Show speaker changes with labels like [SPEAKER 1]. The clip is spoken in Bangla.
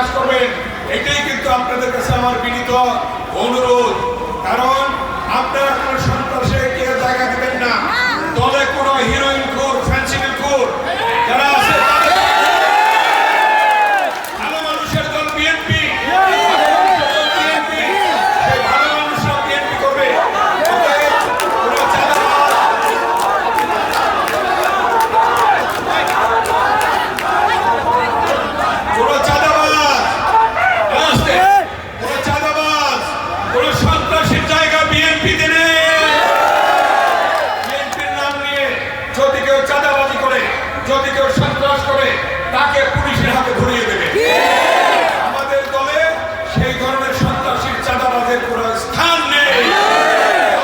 [SPEAKER 1] কাজ করবেন, এটাই কিন্তু আপনাদের কাছে আমার বিনীত অনুরোধ। কারণ আপনারা কোনো সন্ত্রাসে কেউ জায়গা দেবেন না। দলে কোনো হিরোইন খোর, ফ্যান্সিডিল খোর যারা আছে, ভালো মানুষের দল বিএনপি, সেই ভালো মানুষরা বিএনপি করবে। কোনো চাঁদাবাজ, কোনো চাঁদাবাজ, কোনো সন্ত্রাসীর জায়গা বিএনপিতে নেই। বিএনপির নাম নিয়ে যদি কেউ চাঁদাবাজি করে, যদি কেউ সন্ত্রাস করে, তাকে